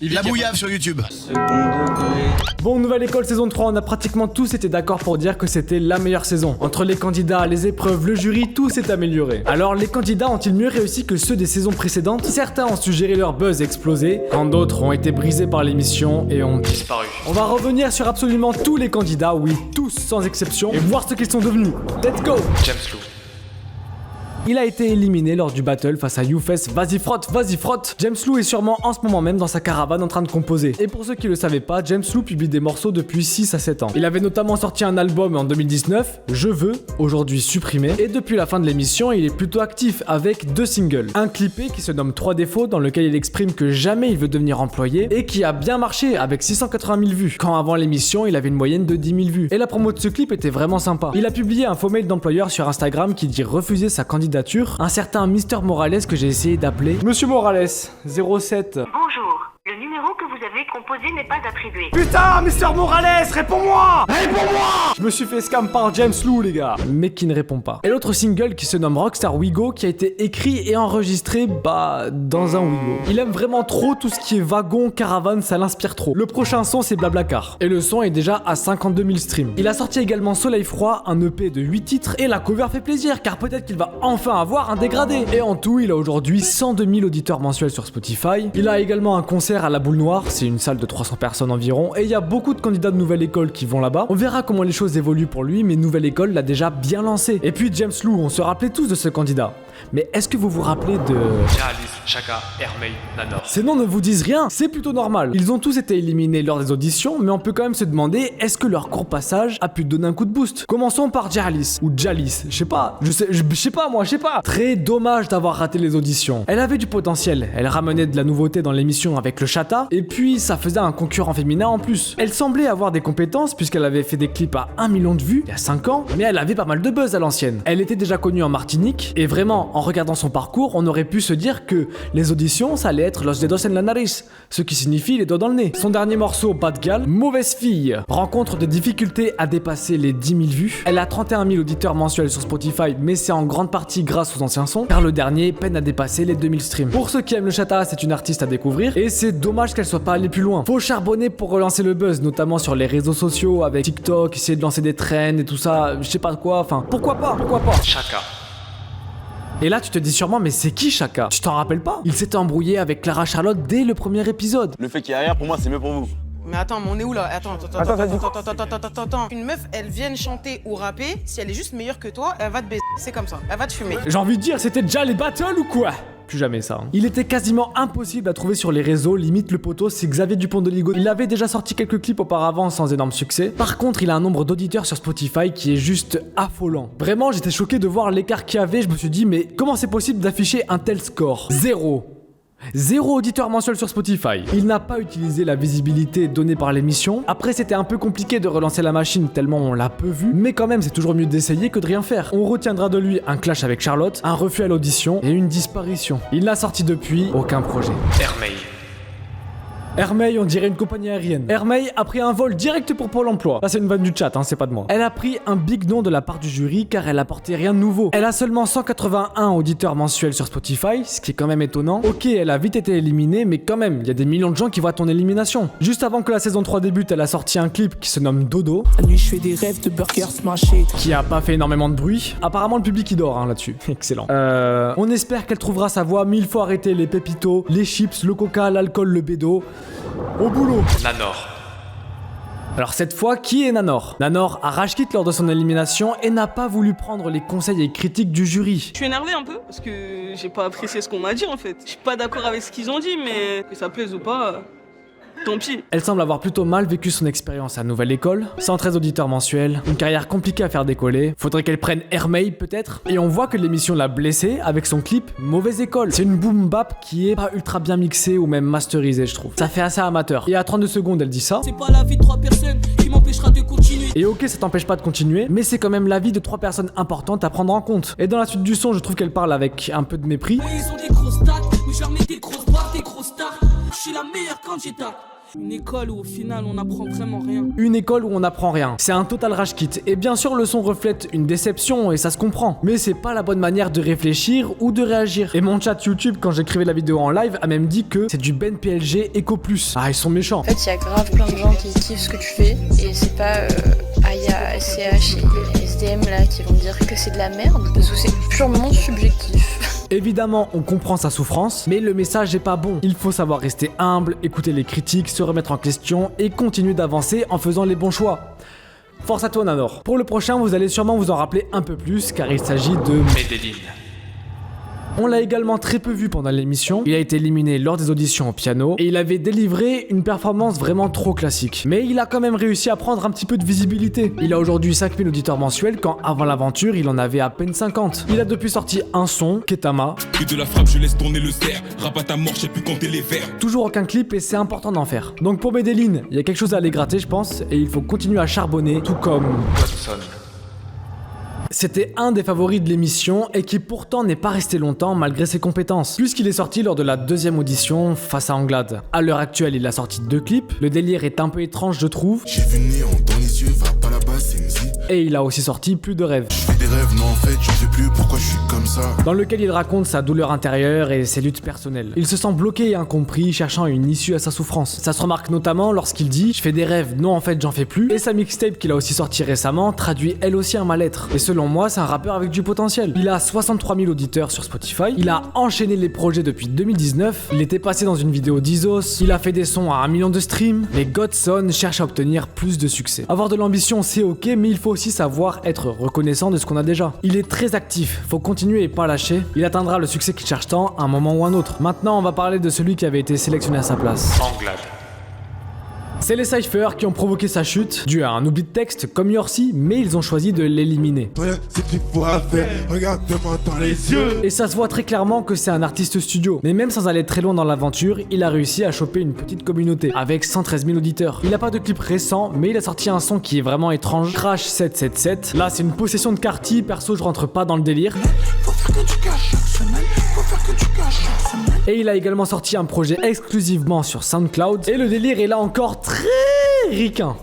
La bouillave sur YouTube. Bon, nouvelle école saison 3, on a pratiquement tous été d'accord pour dire que c'était la meilleure saison. Entre les candidats, les épreuves, le jury, tout s'est amélioré. Alors les candidats ont-ils mieux réussi que ceux des saisons précédentes? Certains ont suggéré leur buzz exploser, quand d'autres ont été brisés par l'émission et ont disparu. On va revenir sur absolument tous les candidats, oui, tous sans exception, et voir ce qu'ils sont devenus. Let's go! James Lou. Il a été éliminé lors du battle face à Youfess. Vas-y frotte, vas-y frotte. James Lou est sûrement en ce moment même dans sa caravane en train de composer. Et pour ceux qui le savaient pas, James Lou publie des morceaux depuis 6 à 7 ans. Il avait notamment sorti un album en 2019, Je veux, aujourd'hui supprimé. Et depuis la fin de l'émission, il est plutôt actif avec 2 singles. Un clippé qui se nomme 3 défauts, dans lequel il exprime que jamais il veut devenir employé et qui a bien marché avec 680 000 vues. Quand avant l'émission, il avait une moyenne de 10 000 vues. Et la promo de ce clip était vraiment sympa. Il a publié un faux mail d'employeur sur Instagram qui dit refuser sa candidature. Un certain Mister Morales que j'ai essayé d'appeler. Monsieur Morales, 07. Bonjour, le numéro que vous avez composé n'est pas attribué. Putain, Mister Morales, réponds-moi! Réponds-moi! Je me suis fait scam par James Lou, les gars. Mais qui ne répond pas. Et l'autre single qui se nomme Rockstar Wigo, qui a été écrit et enregistré, dans un Wigo. Il aime vraiment trop tout ce qui est wagon, caravane, ça l'inspire trop. Le prochain son, c'est Blablacar. Et le son est déjà à 52 000 streams. Il a sorti également Soleil Froid, un EP de 8 titres, et la cover fait plaisir, car peut-être qu'il va enfin avoir un dégradé. Et en tout, il a aujourd'hui 102 000 auditeurs mensuels sur Spotify. Il a également un concert à la Boule Noire, c'est une salle de 300 personnes environ, et il y a beaucoup de candidats de Nouvelle École qui vont là-bas. On verra comment les choses évoluent pour lui, mais Nouvelle École l'a déjà bien lancé. Et puis James Lou, on se rappelait tous de ce candidat. Mais est-ce que vous vous rappelez de... Jaalis, Chaka, Hermey, Nanor. Ces noms ne vous disent rien, c'est plutôt normal. Ils ont tous été éliminés lors des auditions, mais on peut quand même se demander est-ce que leur court passage a pu donner un coup de boost. Commençons par Jaalis, ou Jalis, je sais pas. Très dommage d'avoir raté les auditions. Elle avait du potentiel, elle ramenait de la nouveauté dans l'émission avec le Chata, et puis ça faisait un concurrent féminin en plus. Elle semblait avoir des compétences puisqu'elle avait fait des clips à 1 million de vues il y a 5 ans, mais elle avait pas mal de buzz à l'ancienne. Elle était déjà connue en Martinique, et vraiment, en regardant son parcours, on aurait pu se dire que les auditions, ça allait être Los Dedos en la Nariz, ce qui signifie les doigts dans le nez. Son dernier morceau, Bad Gal, Mauvaise Fille, rencontre des difficultés à dépasser les 10 000 vues. Elle a 31 000 auditeurs mensuels sur Spotify, mais c'est en grande partie grâce aux anciens sons, car le dernier peine à dépasser les 2000 streams. Pour ceux qui aiment le Chata, c'est une artiste à découvrir, et c'est dommage qu'elle soit pas allée plus loin. Faut charbonner pour relancer le buzz, notamment sur les réseaux sociaux, avec TikTok, essayer de lancer des trends et tout ça, je sais pas quoi, enfin, pourquoi pas. Chaka. Et là tu te dis sûrement mais c'est qui Chaka? Tu t'en rappelles pas? Il s'était embrouillé avec Clara Charlotte dès le premier épisode. Le fait qu'il y a rien, pour moi, c'est mieux pour vous. Mais attends, mais on est où là? Attends. Une meuf, elle vienne chanter ou rapper, si elle est juste meilleure que toi, elle va te baiser. C'est comme ça, elle va te fumer. J'ai envie de dire, c'était déjà les battles ou quoi? Plus jamais ça. Il était quasiment impossible à trouver sur les réseaux, limite le poteau, c'est Xavier Dupont de Ligonnès. Il avait déjà sorti quelques clips auparavant sans énorme succès. Par contre, il a un nombre d'auditeurs sur Spotify qui est juste affolant. Vraiment, j'étais choqué de voir l'écart qu'il y avait, je me suis dit, mais comment c'est possible d'afficher un tel score? Zéro auditeur mensuel sur Spotify. Il n'a pas utilisé la visibilité donnée par l'émission. Après, c'était un peu compliqué de relancer la machine tellement on l'a peu vu. Mais quand même, c'est toujours mieux d'essayer que de rien faire. On retiendra de lui un clash avec Charlotte, un refus à l'audition et une disparition. Il n'a sorti depuis aucun projet. Hermey. Hermey, on dirait une compagnie aérienne. Hermey a pris un vol direct pour Pôle emploi. Ça, c'est une vanne du chat, c'est pas de moi. Elle a pris un big nom de la part du jury car elle apportait rien de nouveau. Elle a seulement 181 auditeurs mensuels sur Spotify, ce qui est quand même étonnant. Ok, elle a vite été éliminée, mais quand même, il y a des millions de gens qui voient ton élimination. Juste avant que la saison 3 débute, elle a sorti un clip qui se nomme Dodo. La nuit, je fais des rêves de burgers smashés. Qui a pas fait énormément de bruit. Apparemment, le public il dort là-dessus. Excellent. On espère qu'elle trouvera sa voie, mais il faut arrêter les pépitos, les chips, le coca, l'alcool, le bédo. Au boulot. Nanor. Alors cette fois, qui est Nanor? Nanor a rage quit lors de son élimination et n'a pas voulu prendre les conseils et critiques du jury. Je suis énervé un peu parce que j'ai pas apprécié ce qu'on m'a dit en fait. Je suis pas d'accord avec ce qu'ils ont dit, mais que ça plaise ou pas, tant pis. Elle semble avoir plutôt mal vécu son expérience à Nouvelle École, 113 auditeurs mensuels, une carrière compliquée à faire décoller, faudrait qu'elle prenne Hermey peut-être, et on voit que l'émission l'a blessée avec son clip Mauvaise École. C'est une boom bap qui est pas ultra bien mixée ou même masterisée je trouve. Ça fait assez amateur. Et à 32 secondes elle dit ça. C'est pas la vie de 3 personnes qui m'empêchera de continuer. Et ok, ça t'empêche pas de continuer, mais c'est quand même la vie de 3 personnes importantes à prendre en compte. Et dans la suite du son, je trouve qu'elle parle avec un peu de mépris. Oui, ils ont des grosses stats, mais jamais des grosses barres, des grosses stars. Je suis la meilleure candidate. Une école où au final on apprend vraiment rien. Une école où on n'apprend rien. C'est un total rage kit. Et bien sûr, le son reflète une déception et ça se comprend. Mais c'est pas la bonne manière de réfléchir ou de réagir. Et mon chat YouTube, quand j'écrivais la vidéo en live, a même dit que c'est du Ben PLG Eco Plus. Ah, ils sont méchants. En fait, il y a grave plein de gens qui kiffent ce que tu fais et c'est pas Aya, SCH et les SDM là qui vont dire que c'est de la merde parce que c'est purement subjectif. Évidemment, on comprend sa souffrance, mais le message est pas bon. Il faut savoir rester humble, écouter les critiques, se remettre en question et continuer d'avancer en faisant les bons choix. Force à toi Nanor. Pour le prochain, vous allez sûrement vous en rappeler un peu plus car il s'agit de Medellin. On l'a également très peu vu pendant l'émission, il a été éliminé lors des auditions au piano et il avait délivré une performance vraiment trop classique. Mais il a quand même réussi à prendre un petit peu de visibilité. Il a aujourd'hui 5000 auditeurs mensuels quand avant l'aventure il en avait à peine 50. Il a depuis sorti un son, Ketama. Et de la frappe je laisse tourner le cerf, rap à ta mort, j'ai pu compter les vers. Toujours aucun clip et c'est important d'en faire. Donc pour Medellin, il y a quelque chose à aller gratter je pense et il faut continuer à charbonner tout comme Godson. C'était un des favoris de l'émission et qui pourtant n'est pas resté longtemps malgré ses compétences, puisqu'il est sorti lors de la deuxième audition face à Anglade. À l'heure actuelle, il a sorti 2 clips, le délire est un peu étrange je trouve. J'ai vu le néant dans les yeux, va pas là-bas, c'est une zik. Et il a aussi sorti Plus de rêves, Je fais des rêves, non en fait, j'en fais plus, pourquoi je suis comme ça? dans lequel il raconte sa douleur intérieure et ses luttes personnelles. Il se sent bloqué et incompris, cherchant une issue à sa souffrance. Ça se remarque notamment lorsqu'il dit « Je fais des rêves, non en fait j'en fais plus » et sa mixtape qu'il a aussi sorti récemment traduit elle aussi un mal-être. Et selon moi, c'est un rappeur avec du potentiel. Il a 63 000 auditeurs sur Spotify, il a enchaîné les projets depuis 2019, il était passé dans une vidéo d'Isos, il a fait des sons à 1 million de streams, mais Godson cherche à obtenir plus de succès. Avoir de l'ambition c'est ok, mais il faut aussi savoir être reconnaissant de ce qu'on a déjà. Il est très actif, faut continuer et pas lâcher, il atteindra le succès qu'il cherche tant à un moment ou un autre. Maintenant on va parler de celui qui avait été sélectionné à sa place. Anglade. C'est les cyphers qui ont provoqué sa chute, dû à un oubli de texte comme Yorsi, mais ils ont choisi de l'éliminer. C'est tu pourras faire, regarde-moi dans les yeux. Et ça se voit très clairement que c'est un artiste studio. Mais même sans aller très loin dans l'aventure, il a réussi à choper une petite communauté, avec 113 000 auditeurs. Il a pas de clip récent, mais il a sorti un son qui est vraiment étrange, Crash 777. Là c'est une possession de Carti, perso je rentre pas dans le délire. Faut faire que tu caches chaque semaine, faut faire que tu caches chaque semaine. Et il a également sorti un projet exclusivement sur SoundCloud. Et le délire est là encore très ricain.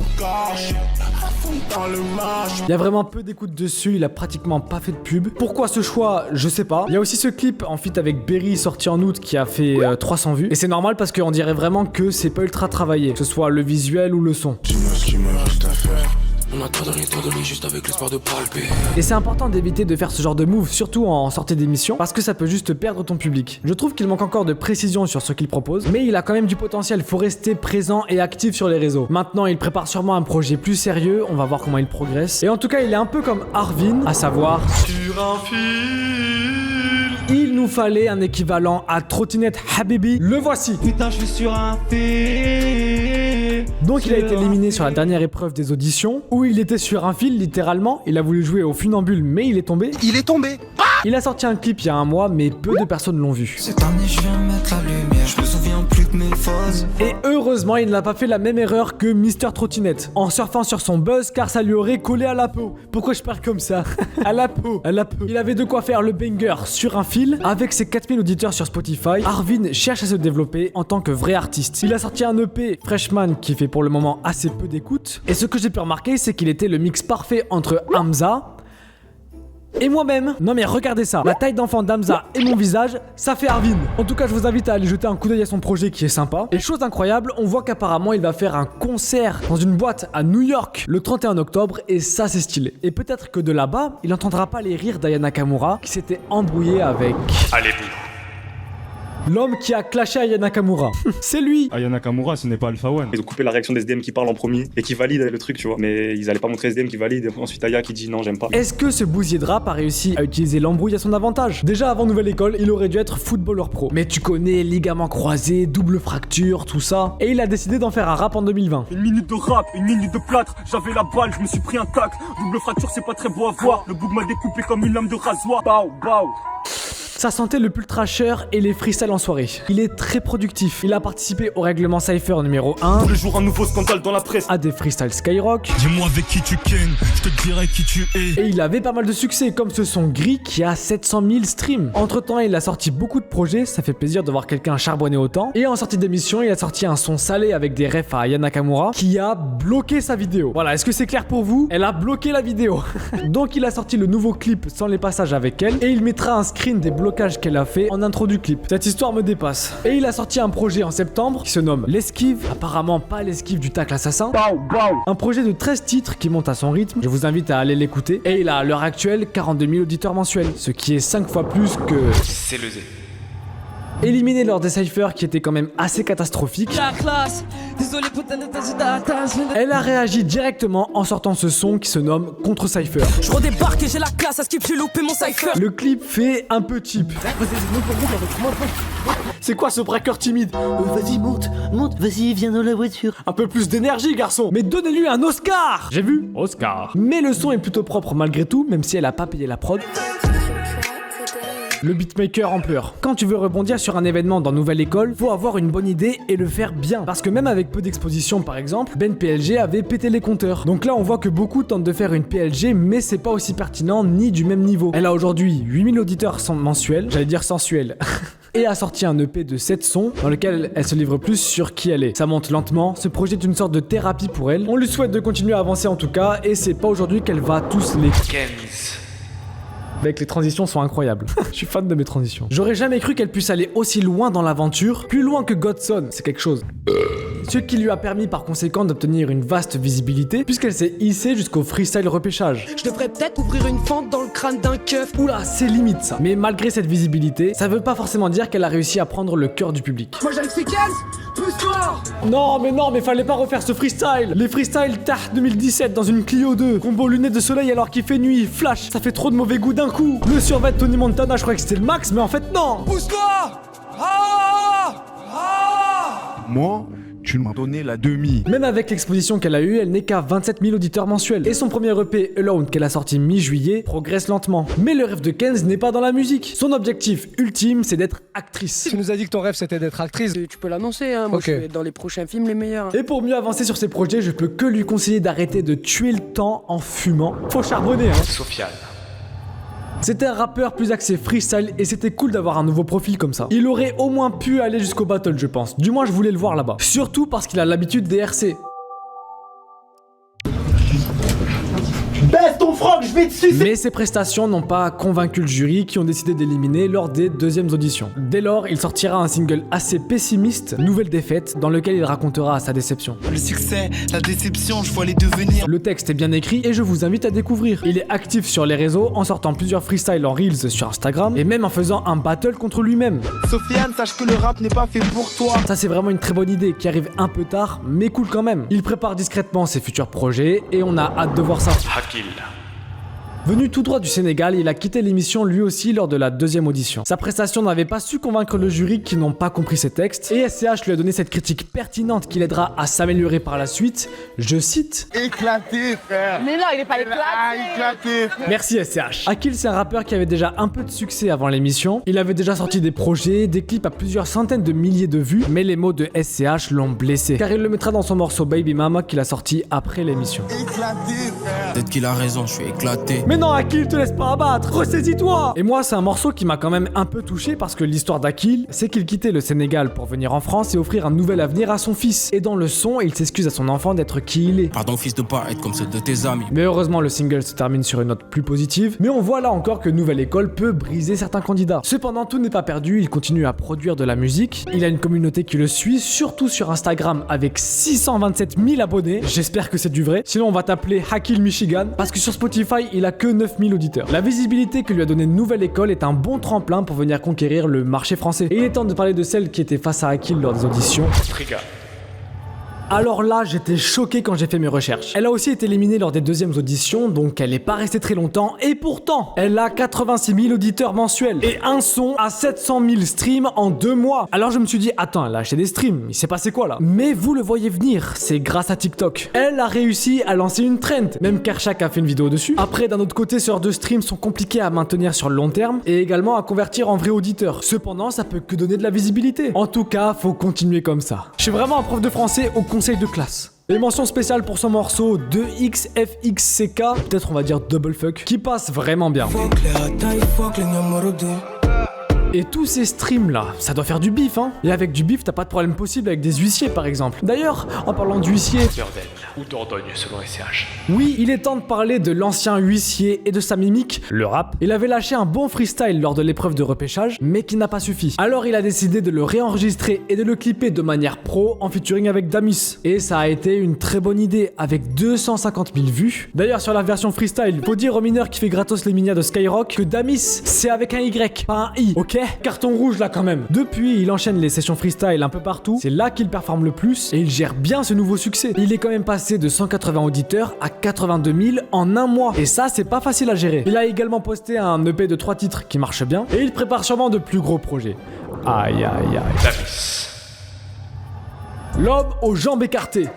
Il y a vraiment peu d'écoute dessus, il a pratiquement pas fait de pub. Pourquoi ce choix? Je sais pas. Il y a aussi ce clip en feat avec Berry sorti en août qui a fait 300 vues. Et c'est normal parce qu'on dirait vraiment que c'est pas ultra travaillé, que ce soit le visuel ou le son. Dis-moi ce qu'il me reste à faire. On a pas donné juste avec l'espoir de palper. Et c'est important d'éviter de faire ce genre de move, surtout en sortie d'émission, parce que ça peut juste perdre ton public. Je trouve qu'il manque encore de précision sur ce qu'il propose, mais il a quand même du potentiel, faut rester présent et actif sur les réseaux. Maintenant, il prépare sûrement un projet plus sérieux, on va voir comment il progresse. Et en tout cas, il est un peu comme Arvin, à savoir... Sur un fil. Il nous fallait un équivalent à Trottinette Habibi, le voici. Putain, je suis sur un fil. Donc il a été éliminé sur la dernière épreuve des auditions, où il était sur un fil littéralement, il a voulu jouer au funambule mais il est tombé. Il est tombé. Il a sorti un clip il y a un mois mais peu de personnes l'ont vu. Cette année, je viens mettre la lumière. Je me souviens plus de mes phases. Et heureusement il n'a pas fait la même erreur que Mister Trottinette, en surfant sur son buzz car ça lui aurait collé à la peau. Pourquoi je parle comme ça? À la peau, à la peau. Il avait de quoi faire le banger sur un fil, avec ses 4000 auditeurs sur Spotify. Arvin cherche à se développer en tant que vrai artiste. Il a sorti un EP Freshman qui fait pour le moment assez peu d'écoute. Et ce que j'ai pu remarquer c'est qu'il était le mix parfait entre Hamza et moi-même. Non mais regardez ça, la taille d'enfant d'Hamza et mon visage, ça fait Arvin. En tout cas je vous invite à aller jeter un coup d'œil à son projet qui est sympa. Et chose incroyable, on voit qu'apparemment il va faire un concert dans une boîte à New York le 31 octobre et ça c'est stylé. Et peut-être que de là-bas, il n'entendra pas les rires d'Aya Nakamura qui s'était embrouillé avec... Allez-vous. L'homme qui a clashé Aya Nakamura. C'est lui. Aya Nakamura, ce n'est pas Alpha One. Ils ont coupé la réaction des SDM qui parle en premier et qui valide le truc, tu vois. Mais ils allaient pas montrer SDM qui valide et ensuite Aya qui dit non, j'aime pas. Est-ce que ce bousier de rap a réussi à utiliser l'embrouille à son avantage? Déjà avant Nouvelle École, il aurait dû être footballeur pro. Mais tu connais, ligaments croisés, double fracture, tout ça. Et il a décidé d'en faire un rap en 2020. Une minute de rap, une minute de plâtre. J'avais la balle, je me suis pris un tac. Double fracture, c'est pas très beau à voir. Le bouc m'a découpé comme une lame de rasoir. Bao, bao. Ça sentait le pull trasher et les freestyles en soirée. Il est très productif. Il a participé au règlement Cypher numéro 1. Tous les jours un nouveau scandale dans la presse. À des freestyles Skyrock. Dis-moi avec qui tu ken, je te dirai qui tu es. Et il avait pas mal de succès, comme ce son Gris qui a 700 000 streams. Entre temps, il a sorti beaucoup de projets, ça fait plaisir de voir quelqu'un charbonner autant. Et en sortie d'émission, il a sorti un son salé avec des refs à Yana Nakamura qui a bloqué sa vidéo. Voilà, est-ce que c'est clair pour vous? Elle a bloqué la vidéo. Donc il a sorti le nouveau clip sans les passages avec elle et il mettra un screen des blocages qu'elle a fait en intro du clip. Cette histoire me dépasse. Et il a sorti un projet en septembre qui se nomme L'esquive. Apparemment pas l'esquive du tacle assassin. Un projet de 13 titres qui monte à son rythme. Je vous invite à aller l'écouter. Et il a à l'heure actuelle 42 000 auditeurs mensuels, ce qui est 5 fois plus que... C'est le Z. Éliminé lors des cyphers qui étaient quand même assez catastrophiques. La classe, désolé pour ta Elle a réagi directement en sortant ce son qui se nomme Contre Cypher. Je redébarque et j'ai la classe, à skip, j'ai loupé mon cypher. Le clip fait un peu cheap. C'est quoi ce breaker timide? Vas-y, monte, vas-y, viens dans la voiture. Un peu plus d'énergie, garçon. Mais donnez-lui un Oscar. J'ai vu Oscar. Mais le son est plutôt propre malgré tout, même si elle a pas payé la prod. Le beatmaker en pleurs. Quand tu veux rebondir sur un événement dans Nouvelle École, faut avoir une bonne idée et le faire bien. Parce que même avec peu d'exposition par exemple, Ben PLG avait pété les compteurs. Donc là on voit que beaucoup tentent de faire une PLG mais c'est pas aussi pertinent ni du même niveau. Elle a aujourd'hui 8000 auditeurs mensuels, j'allais dire sensuels. Et a sorti un EP de 7 sons dans lequel elle se livre plus sur qui elle est. Ça monte lentement, ce projet est une sorte de thérapie pour elle. On lui souhaite de continuer à avancer en tout cas et c'est pas aujourd'hui qu'elle va tous les Kenz. Mec, les transitions sont incroyables. Je suis fan de mes transitions. J'aurais jamais cru qu'elle puisse aller aussi loin dans l'aventure, plus loin que Godson, c'est quelque chose. Ce qui lui a permis par conséquent d'obtenir une vaste visibilité, puisqu'elle s'est hissée jusqu'au freestyle repêchage. Je devrais peut-être ouvrir une fente dans le crâne d'un keuf. Oula, c'est limite ça. Mais malgré cette visibilité, ça veut pas forcément dire qu'elle a réussi à prendre le cœur du public. Moi j'ai le séquence, pousse-toi. Non, mais fallait pas refaire ce freestyle. Les freestyles Tah 2017 dans une Clio 2, combo lunettes de soleil alors qu'il fait nuit, flash, ça fait trop de mauvais goût d'un coup. Le survêt Tony Montana, je croyais que c'était le max, mais en fait non. Pousse-toi. Moi, tu m'as donné la demi. Même avec l'exposition qu'elle a eue, elle n'est qu'à 27 000 auditeurs mensuels. Et son premier EP Alone qu'elle a sorti mi-juillet progresse lentement. Mais le rêve de Kenz n'est pas dans la musique. Son objectif ultime, c'est d'être actrice. Tu nous as dit que ton rêve c'était d'être actrice. Tu peux l'annoncer, hein. Moi je vais être dans les prochains films les meilleurs. Et pour mieux avancer sur ses projets, je peux que lui conseiller d'arrêter de tuer le temps en fumant. Faut charbonner, hein. Sofiane. C'était un rappeur plus axé freestyle et c'était cool d'avoir un nouveau profil comme ça. Il aurait au moins pu aller jusqu'au battle, je pense. Du moins, je voulais le voir là-bas. Surtout parce qu'il a l'habitude des RC. Baisse ton froc, je vais te sucer. Mais ses prestations n'ont pas convaincu le jury qui ont décidé d'éliminer lors des deuxièmes auditions. Dès lors, il sortira un single assez pessimiste, Nouvelle défaite, dans lequel il racontera sa déception. Le succès, la déception, je vois les devenir. Le texte est bien écrit et je vous invite à découvrir. Il est actif sur les réseaux en sortant plusieurs freestyles en Reels sur Instagram et même en faisant un battle contre lui-même. Sofiane, sache que le rap n'est pas fait pour toi. Ça c'est vraiment une très bonne idée qui arrive un peu tard mais cool quand même. Il prépare discrètement ses futurs projets et on a hâte de voir ça. Hakil. Venu tout droit du Sénégal, il a quitté l'émission lui aussi lors de la deuxième audition. Sa prestation n'avait pas su convaincre le jury qui n'ont pas compris ses textes, et SCH lui a donné cette critique pertinente qui l'aidera à s'améliorer par la suite. Je cite: éclaté, frère. Mais non, il est pas éclaté. Éclaté. Merci SCH. Akil, c'est un rappeur qui avait déjà un peu de succès avant l'émission. Il avait déjà sorti des projets, des clips à plusieurs centaines de milliers de vues, mais les mots de SCH l'ont blessé, car il le mettra dans son morceau Baby Mama qu'il a sorti après l'émission. Éclaté, frère. Peut-être qu'il a raison, je suis éclaté. Mais non, Akil, te laisse pas abattre, ressaisis-toi. Et moi, c'est un morceau qui m'a quand même un peu touché parce que l'histoire d'Akil, c'est qu'il quittait le Sénégal pour venir en France et offrir un nouvel avenir à son fils. Et dans le son, il s'excuse à son enfant d'être qui il est. Pardon fils de pas être comme ceux de tes amis. Mais heureusement, le single se termine sur une note plus positive. Mais on voit là encore que Nouvelle École peut briser certains candidats. Cependant, tout n'est pas perdu, il continue à produire de la musique. Il a une communauté qui le suit, surtout sur Instagram avec 627 000 abonnés. J'espère que c'est du vrai. Sinon, on va t'appeler Akil Michigan parce que sur Spotify, il a que 9000 auditeurs. La visibilité que lui a donné Nouvelle École est un bon tremplin pour venir conquérir le marché français. Et il est temps de parler de celle qui était face à Akil lors des auditions. Triga. Alors là, j'étais choqué quand j'ai fait mes recherches. Elle a aussi été éliminée lors des deuxièmes auditions, donc elle est pas restée très longtemps, et pourtant, elle a 86 000 auditeurs mensuels, et un son à 700 000 streams en 2 mois. Alors je me suis dit, attends, elle a acheté des streams, il s'est passé quoi là? Mais vous le voyez venir, c'est grâce à TikTok. Elle a réussi à lancer une trend, même Kershak a fait une vidéo dessus. Après, d'un autre côté, ce genre de streams sont compliqués à maintenir sur le long terme, et également à convertir en vrai auditeur. Cependant, ça peut que donner de la visibilité. En tout cas, faut continuer comme ça. Je suis vraiment un prof de français au conseil de classe. Et mention spéciale pour son morceau 2XFXCK, peut-être on va dire double fuck, qui passe vraiment bien. Et tous ces streams là, ça doit faire du bif hein. Et avec du bif, t'as pas de problème possible avec des huissiers par exemple. D'ailleurs, en parlant d'huissier... Dordogne ou Dordogne selon SCH. Oui, il est temps de parler de l'ancien huissier et de sa mimique, le rap. Il avait lâché un bon freestyle lors de l'épreuve de repêchage, mais qui n'a pas suffi. Alors il a décidé de le réenregistrer et de le clipper de manière pro en featuring avec Damis. Et ça a été une très bonne idée, avec 250 000 vues. D'ailleurs sur la version freestyle, faut dire aux mineurs qui fait gratos les minias de Skyrock que Damis, c'est avec un Y, pas un I, ok? Carton rouge là quand même. Depuis, il enchaîne les sessions freestyle un peu partout. C'est là qu'il performe le plus et il gère bien ce nouveau succès. Il est quand même passé de 180 auditeurs à 82 000 en un mois. Et ça, c'est pas facile à gérer. Il a également posté un EP de 3 titres qui marche bien et il prépare sûrement de plus gros projets. Aïe aïe aïe. Damis. L'homme aux jambes écartées.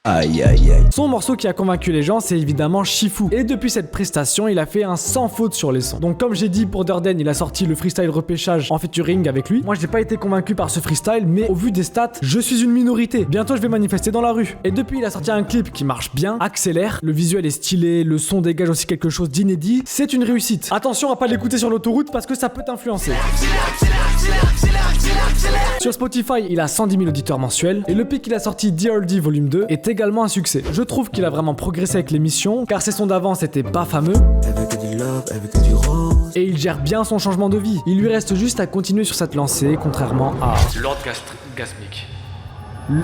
Aïe aïe aïe. Son morceau qui a convaincu les gens, c'est évidemment Shifu. Et depuis cette prestation, il a fait un sans faute sur les sons. Donc comme j'ai dit pour Dordogne, il a sorti le freestyle repêchage en featuring avec lui. Moi, j'ai pas été convaincu par ce freestyle, mais au vu des stats, je suis une minorité. Bientôt, je vais manifester dans la rue. Et depuis, il a sorti un clip qui marche bien, accélère. Le visuel est stylé, le son dégage aussi quelque chose d'inédit. C'est une réussite. Attention à pas l'écouter sur l'autoroute parce que ça peut t'influencer. Sur Spotify, il a 110 000 auditeurs mensuels et le pic qu'il a sorti DRD Volume 2 est également un succès. Je trouve qu'il a vraiment progressé avec l'émission car ses sons d'avant c'était pas fameux et il gère bien son changement de vie. Il lui reste juste à continuer sur cette lancée contrairement à... Lord Gasmic.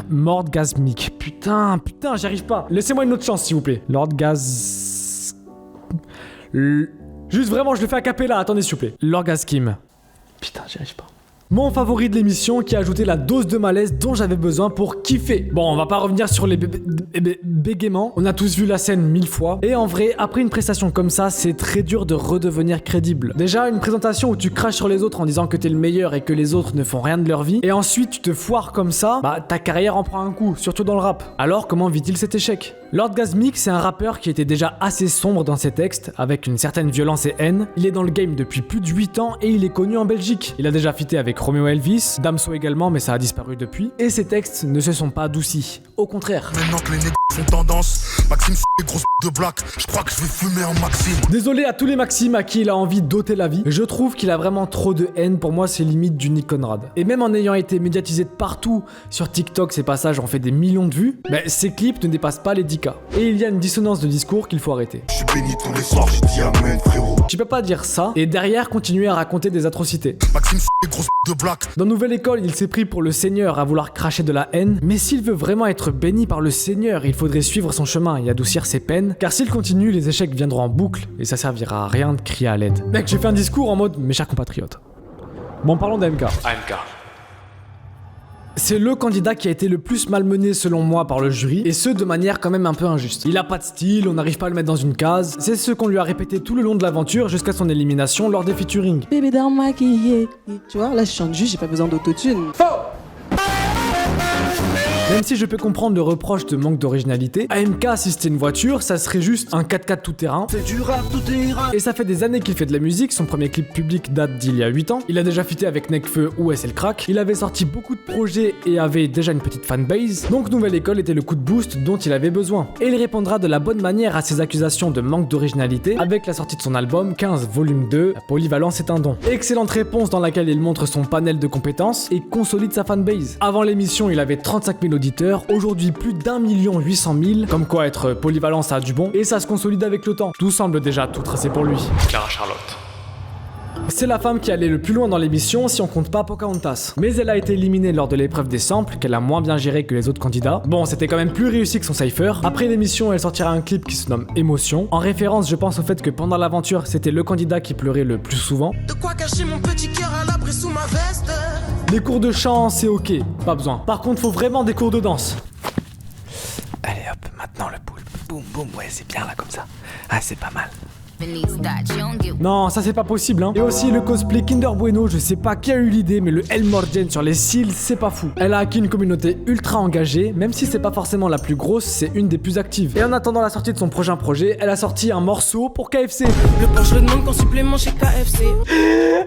Lord Gasmic. Putain, j'y arrive pas. Laissez-moi une autre chance s'il vous plaît. Lord Gas... Juste vraiment, je le fais a cappella, attendez s'il vous plaît. Lord Gaskim. Putain, j'y arrive pas. Mon favori de l'émission qui a ajouté la dose de malaise dont j'avais besoin pour kiffer. Bon, on va pas revenir sur les bégaiements. On a tous vu la scène 1000 fois. Et en vrai, après une prestation comme ça, c'est très dur de redevenir crédible. Déjà, une présentation où tu craches sur les autres en disant que t'es le meilleur et que les autres ne font rien de leur vie. Et ensuite, tu te foires comme ça, bah ta carrière en prend un coup, surtout dans le rap. Alors, comment vit-il cet échec? Lord Gasmic, c'est un rappeur qui était déjà assez sombre dans ses textes, avec une certaine violence et haine. Il est dans le game depuis plus de 8 ans et il est connu en Belgique. Il a déjà featé avec Romeo Elvis, Damso également, mais ça a disparu depuis. Et ses textes ne se sont pas adoucis. Au contraire. Maintenant que les nègres font tendance, Maxime c'est grosse de black, je crois que je vais fumer en Maxime. Désolé à tous les Maximes à qui il a envie d'ôter la vie. Je trouve qu'il a vraiment trop de haine. Pour moi, c'est limite du Nick Conrad. Et même en ayant été médiatisé de partout sur TikTok, ses passages ont fait des millions de vues, mais ses clips ne dépassent pas les 10K. Et il y a une dissonance de discours qu'il faut arrêter. Je suis béni tous les soirs, j'ai dit amen frérot. Tu peux pas dire ça et derrière continuer à raconter des atrocités. Maxime c'est grosse de black. Dans Nouvelle École, il s'est pris pour le Seigneur à vouloir cracher de la haine, mais s'il veut vraiment être béni par le Seigneur, il faudrait suivre son chemin et adoucir ses peines, car s'il continue, les échecs viendront en boucle et ça servira à rien de crier à l'aide. Mec, j'ai fait un discours en mode mes chers compatriotes. Bon, parlons d'AMK. AMK. C'est le candidat qui a été le plus malmené selon moi par le jury, et ce de manière quand même un peu injuste. Il a pas de style, on n'arrive pas à le mettre dans une case, c'est ce qu'on lui a répété tout le long de l'aventure jusqu'à son élimination lors des featuring. Bébé d'un maquillé, tu vois, là je chante juste, j'ai pas besoin d'autotune. Faux. Même si je peux comprendre le reproche de manque d'originalité, AMK si c'était une voiture, ça serait juste un 4x4 tout-terrain. C'est du rap tout-terrain. Et ça fait des années qu'il fait de la musique, son premier clip public date d'il y a 8 ans. Il a déjà featé avec Nekfeu ou SL Crack. Il avait sorti beaucoup de projets et avait déjà une petite fanbase. Donc Nouvelle École était le coup de boost dont il avait besoin. Et il répondra de la bonne manière à ses accusations de manque d'originalité avec la sortie de son album 15 volume 2, La polyvalence est un don. Excellente réponse dans laquelle il montre son panel de compétences et consolide sa fanbase. Avant l'émission, il avait 35 000 auditeurs, aujourd'hui plus d'1 800 000, comme quoi être polyvalent ça a du bon, et ça se consolide avec le temps. Tout semble déjà tout tracé pour lui. Clara Charlotte. C'est la femme qui allait le plus loin dans l'émission si on compte pas Pocahontas. Mais elle a été éliminée lors de l'épreuve des samples, qu'elle a moins bien géré que les autres candidats. Bon, c'était quand même plus réussi que son cypher. Après l'émission, elle sortira un clip qui se nomme Émotion. En référence, je pense au fait que pendant l'aventure, c'était le candidat qui pleurait le plus souvent. De quoi cacher mon petit cœur à l'abri sous ma veste. Les cours de chant, c'est ok, pas besoin. Par contre, faut vraiment des cours de danse. Allez hop, maintenant le poulpe. Boum boum, ouais c'est bien là comme ça. Ah c'est pas mal. Non, ça c'est pas possible hein. Et aussi le cosplay Kinder Bueno, je sais pas qui a eu l'idée, mais le El Morgen sur les cils, c'est pas fou. Elle a acquis une communauté ultra engagée, même si c'est pas forcément la plus grosse, c'est une des plus actives. Et en attendant la sortie de son prochain projet, elle a sorti un morceau pour KFC. Le plan, je le demande qu'en supplément chez KFC.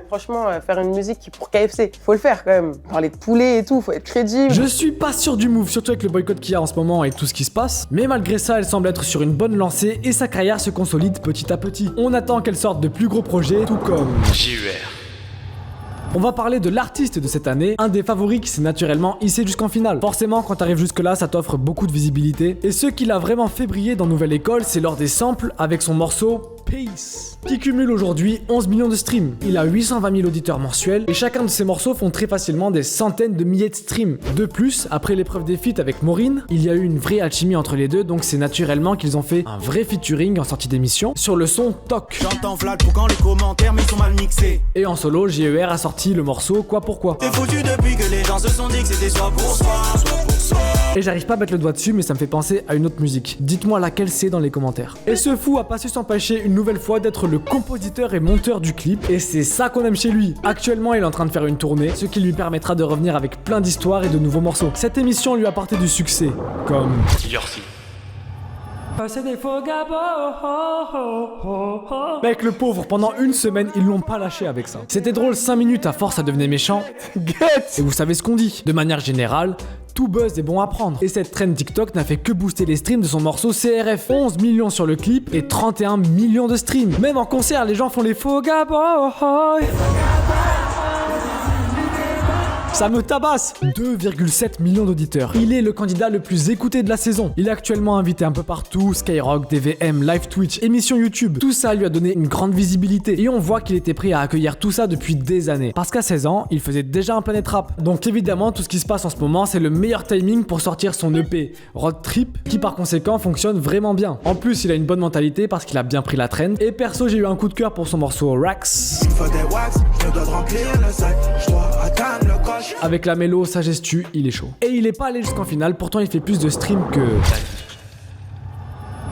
Franchement, faire une musique pour KFC, faut le faire quand même. Parler de poulet et tout, faut être crédible. Je suis pas sûr du move, surtout avec le boycott qu'il y a en ce moment et tout ce qui se passe. Mais malgré ça, elle semble être sur une bonne lancée et sa carrière se consolide petit à petit. On attend qu'elle sorte de plus gros projets, tout comme JUR. On va parler de l'artiste de cette année, un des favoris qui s'est naturellement hissé jusqu'en finale. Forcément, quand t'arrives jusque là, ça t'offre beaucoup de visibilité. Et ce qui l'a vraiment fait briller dans Nouvelle École, c'est lors des samples avec son morceau Peace, qui cumule aujourd'hui 11 millions de streams. Il a 820 000 auditeurs mensuels et chacun de ses morceaux font très facilement des centaines de milliers de streams. De plus, après l'épreuve des feats avec Maureen, il y a eu une vraie alchimie entre les deux, donc c'est naturellement qu'ils ont fait un vrai featuring en sortie d'émission sur le son Toc. J'entends Vlad pour quand les commentaires mais ils sont mal mixés. Et en solo, JER a sorti le morceau Quoi Pourquoi. T'es foutu depuis que les gens se sont dit que c'était soit pour soi, soit pour soi. Et j'arrive pas à mettre le doigt dessus, mais ça me fait penser à une autre musique. Dites-moi laquelle c'est dans les commentaires. Et ce fou a pas su s'empêcher une nouvelle fois d'être le compositeur et monteur du clip, et c'est ça qu'on aime chez lui. Actuellement, il est en train de faire une tournée, ce qui lui permettra de revenir avec plein d'histoires et de nouveaux morceaux. Cette émission lui a apporté du succès, comme Yorsi. C'est des faux Mec, le pauvre, pendant une semaine, ils l'ont pas lâché avec ça. C'était drôle 5 minutes, à force ça devenait méchant. Et vous savez ce qu'on dit. De manière générale, tout buzz est bon à prendre. Et cette trend TikTok n'a fait que booster les streams de son morceau CRF. 11 millions sur le clip et 31 millions de streams. Même en concert, les gens font les faux Ça me tabasse. 2,7 millions d'auditeurs. Il est le candidat le plus écouté de la saison. Il est actuellement invité un peu partout, Skyrock, DVM, Live Twitch, émissions YouTube. Tout ça lui a donné une grande visibilité. Et on voit qu'il était prêt à accueillir tout ça depuis des années. Parce qu'à 16 ans, il faisait déjà un Planet Rap. Donc évidemment, tout ce qui se passe en ce moment, c'est le meilleur timing pour sortir son EP Road Trip, qui par conséquent fonctionne vraiment bien. En plus, il a une bonne mentalité parce qu'il a bien pris la trend. Et perso, j'ai eu un coup de cœur pour son morceau Rax. Une fois des wax, je dois remplir le sac, je dois atteindre le coche. Avec la mélo, sa gestu, il est chaud. Et il est pas allé jusqu'en finale, pourtant il fait plus de streams que...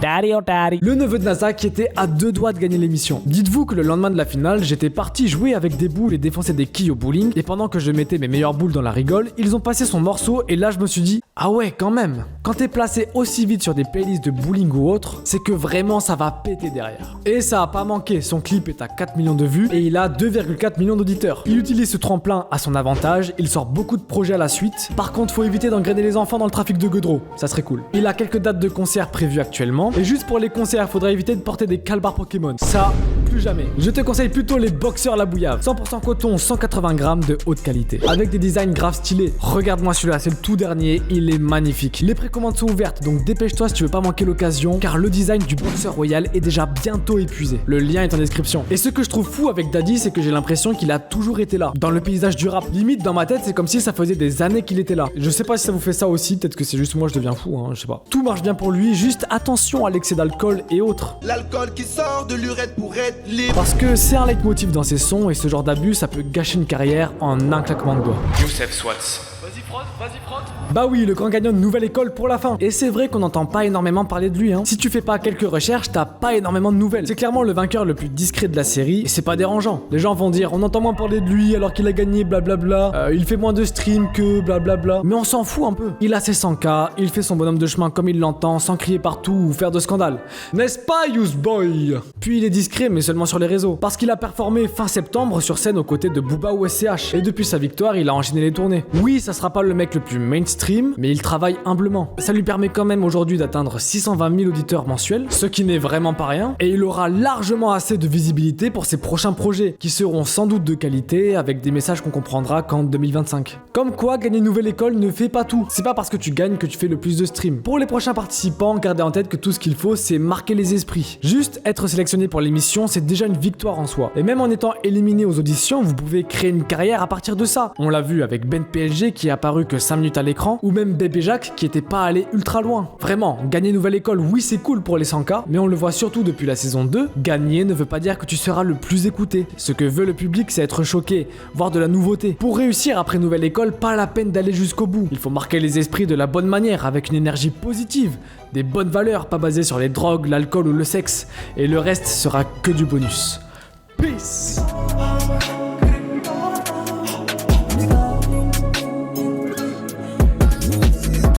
Daddy oh daddy. Le neveu de NASA qui était à 2 doigts de gagner l'émission. Dites-vous que le lendemain de la finale, j'étais parti jouer avec des boules et défoncer des quilles au bowling, et pendant que je mettais mes meilleures boules dans la rigole, ils ont passé son morceau et là je me suis dit ah ouais quand même. Quand t'es placé aussi vite sur des playlists de bowling ou autre, c'est que vraiment ça va péter derrière. Et ça a pas manqué, son clip est à 4 millions de vues et il a 2,4 millions d'auditeurs. Il utilise ce tremplin à son avantage, il sort beaucoup de projets à la suite. Par contre, faut éviter d'engrainer les enfants dans le trafic de Godreau, ça serait cool. Il a quelques dates de concerts prévues actuellement. Et juste pour les concerts, faudra éviter de porter des calbars Pokémon. Ça, plus jamais. Je te conseille plutôt les boxeurs La Bouillave. 100% coton, 180 grammes de haute qualité. Avec des designs grave stylés. Regarde-moi celui-là, c'est le tout dernier, il est magnifique. Les précommandes sont ouvertes, donc dépêche-toi si tu veux pas manquer l'occasion, car le design du boxeur royal est déjà bientôt épuisé. Le lien est en description. Et ce que je trouve fou avec Daddy, c'est que j'ai l'impression qu'il a toujours été là, dans le paysage du rap. Limite, dans ma tête, c'est comme si ça faisait des années qu'il était là. Je sais pas si ça vous fait ça aussi, peut-être que c'est juste moi, je deviens fou, hein, je sais pas. Tout marche bien pour lui, juste attention à l'excès d'alcool et autres. L'alcool qui sort de l'urètre pour être libre. Parce que c'est un leitmotiv dans ses sons et ce genre d'abus, ça peut gâcher une carrière en un claquement de doigts. Youssef Swatz. Vas-y frotte, vas-y frotte. Bah oui, le grand gagnant de Nouvelle École pour la fin. Et c'est vrai qu'on n'entend pas énormément parler de lui, hein. Si tu fais pas quelques recherches, t'as pas énormément de nouvelles. C'est clairement le vainqueur le plus discret de la série et c'est pas dérangeant. Les gens vont dire on entend moins parler de lui alors qu'il a gagné blablabla, il fait moins de streams que blablabla. Mais on s'en fout un peu. Il a ses 100K, il fait son bonhomme de chemin comme il l'entend, sans crier partout ou faire de scandale. N'est-ce pas, Youth Boy? Puis il est discret mais seulement sur les réseaux. Parce qu'il a performé fin septembre sur scène aux côtés de Booba ou SCH. Et depuis sa victoire, il a enchaîné les tournées. Oui, ça sera pas le mec le plus mainstream, mais il travaille humblement. Ça lui permet quand même aujourd'hui d'atteindre 620 000 auditeurs mensuels, ce qui n'est vraiment pas rien, et il aura largement assez de visibilité pour ses prochains projets, qui seront sans doute de qualité, avec des messages qu'on comprendra qu'en 2025. Comme quoi, gagner Nouvelle École ne fait pas tout. C'est pas parce que tu gagnes que tu fais le plus de streams. Pour les prochains participants, gardez en tête que tout ce qu'il faut, c'est marquer les esprits. Juste être sélectionné pour l'émission, c'est déjà une victoire en soi. Et même en étant éliminé aux auditions, vous pouvez créer une carrière à partir de ça. On l'a vu avec Ben PLG qui est apparu que 5 minutes à l'écran, forcément, ou même Bébé Jacques qui était pas allé ultra loin. Vraiment, gagner Nouvelle École, oui c'est cool pour les 100K, mais on le voit surtout depuis la saison 2, gagner ne veut pas dire que tu seras le plus écouté. Ce que veut le public, c'est être choqué, voir de la nouveauté. Pour réussir après Nouvelle École, pas la peine d'aller jusqu'au bout. Il faut marquer les esprits de la bonne manière, avec une énergie positive, des bonnes valeurs, pas basées sur les drogues, l'alcool ou le sexe, et le reste sera que du bonus. Peace!